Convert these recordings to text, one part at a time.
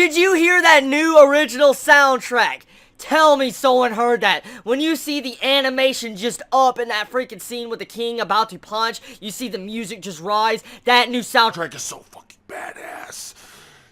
Did you hear that new original soundtrack? Tell me someone heard that. When you see the animation just up in that freaking scene with the king about to punch, you see the music just rise. That new soundtrack is so fucking badass.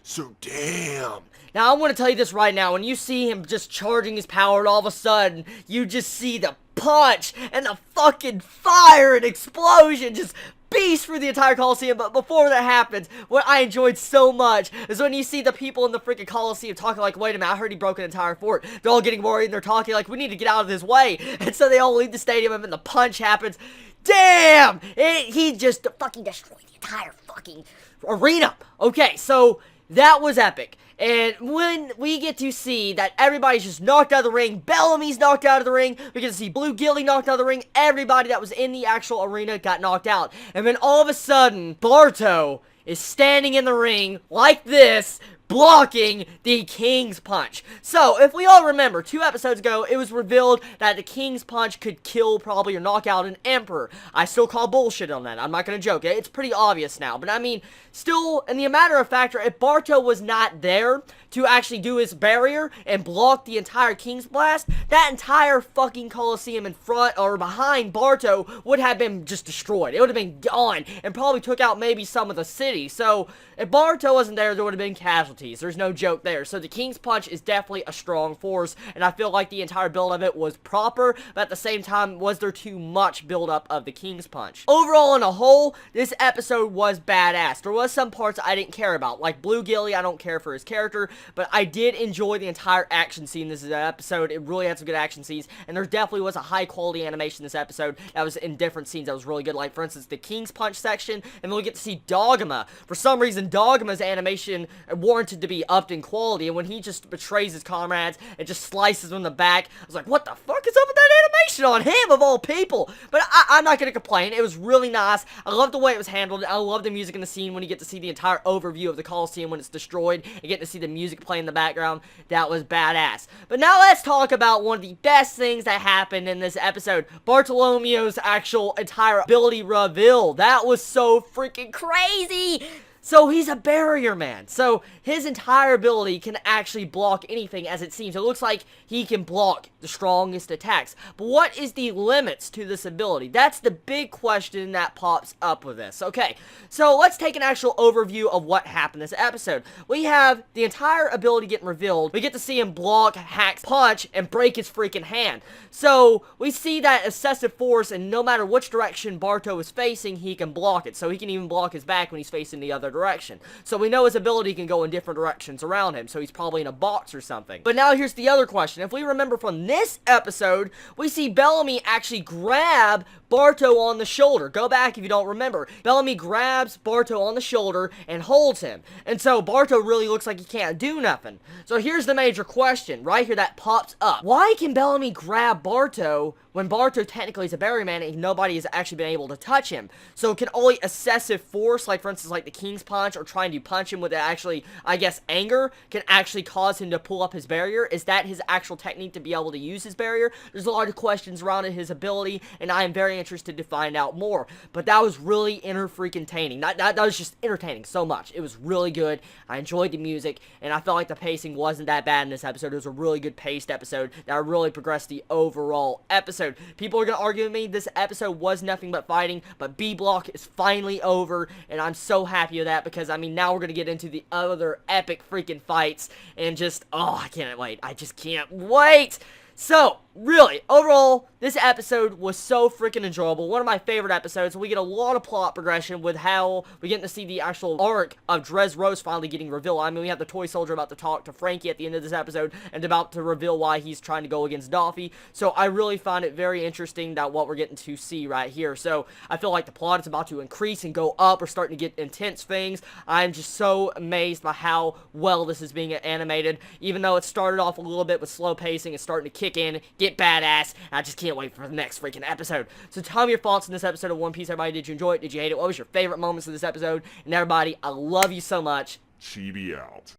So damn. Now, I want to tell you this right now. When you see him just charging his power and all of a sudden, you just see the punch and the fucking fire and explosion just beast through the entire Coliseum. But before that happens, what I enjoyed so much is when you see the people in the freaking Coliseum talking like, wait a minute, I heard he broke an entire fort. They're all getting worried and they're talking like, we need to get out of his way. And so they all leave the stadium and then the punch happens. Damn! He just fucking destroyed the entire fucking arena. Okay, so that was epic. And when we get to see that everybody's just knocked out of the ring, Bellamy's knocked out of the ring, we get to see Blue Gilly knocked out of the ring, everybody that was in the actual arena got knocked out. And then all of a sudden, Barto is standing in the ring like this, blocking the King's Punch. So, if we all remember, 2 episodes ago, it was revealed that the King's Punch could kill probably or knock out an Emperor. I still call bullshit on that. I'm not gonna joke. It's pretty obvious now. But I mean, still, in the matter of fact, if Barto was not there to actually do his barrier and block the entire King's Blast, that entire fucking Coliseum in front or behind Barto would have been just destroyed. It would have been gone and probably took out maybe some of the city. So, if Barto wasn't there, there would have been casualties. There's no joke there. So the King's Punch is definitely a strong force, and I feel like the entire build of it was proper, but at the same time, was there too much build up of the King's Punch? Overall, on a whole, this episode was badass. There was some parts I didn't care about, like Blue Gilly. I don't care for his character, but I did enjoy the entire action scene. This is an episode. It really had some good action scenes, and there definitely was a high quality animation in this episode that was in different scenes that was really good, like for instance the King's Punch section, and then we get to see Dogma. For some reason, Dogma's animation warranted to be upped in quality, and when he just betrays his comrades and just slices them in the back, I was like, what the fuck is up with that animation on him, of all people? But I'm not gonna complain. It was really nice. I love the way it was handled. I love the music in the scene when you get to see the entire overview of the Coliseum when it's destroyed and get to see the music play in the background. That was badass. But now let's talk about one of the best things that happened in this episode, Bartolomeo's actual entire ability reveal. That was so freaking crazy. So he's a barrier man. So his entire ability can actually block anything as it seems. It looks like he can block the strongest attacks. But what is the limits to this ability? That's the big question that pops up with this. Okay, so let's take an actual overview of what happened this episode. We have the entire ability getting revealed. We get to see him block, hack, punch, and break his freaking hand. So we see that excessive force, and no matter which direction Barto is facing, he can block it. So he can even block his back when he's facing the other direction. So we know his ability can go in different directions around him, so he's probably in a box or something. But now here's the other question. If we remember from this episode, we see Bellamy actually grab Barto on the shoulder. Go back if you don't remember. Bellamy grabs Barto on the shoulder and holds him. And so Barto really looks like he can't do nothing. So here's the major question right here that pops up. Why can Bellamy grab Barto when Barto technically is a barrier man and nobody has actually been able to touch him? So can only excessive force, like for instance like the King's Punch or trying to punch him with actually, I guess, anger, can actually cause him to pull up his barrier? Is that his actual technique to be able to use his barrier? There's a lot of questions around his ability, and I am very interested to find out more. But that was really entertaining. That was just entertaining so much. It was really good. I enjoyed the music, and I felt like the pacing wasn't that bad in this episode. It was a really good paced episode that really progressed the overall episode. People are going to argue with me, this episode was nothing but fighting, but B Block is finally over, and I'm so happy with that because, I mean, now we're going to get into the other epic freaking fights, and just, oh, I can't wait. I just can't wait. So, really, overall, this episode was so freaking enjoyable. One of my favorite episodes. We get a lot of plot progression with how we get to see the actual arc of Drez Rose finally getting revealed. I mean, we have the toy soldier about to talk to Frankie at the end of this episode and about to reveal why he's trying to go against Doffy. So, I really find it very interesting that what we're getting to see right here. So, I feel like the plot is about to increase and go up. We're starting to get intense things. I'm just so amazed by how well this is being animated. Even though it started off a little bit with slow pacing, it's starting to kick in, get badass, and I just can't wait for the next freaking episode. So tell me your thoughts on this episode of One Piece, everybody. Did you enjoy it? Did you hate it? What was your favorite moments of this episode? And everybody, I love you so much. Chibi out.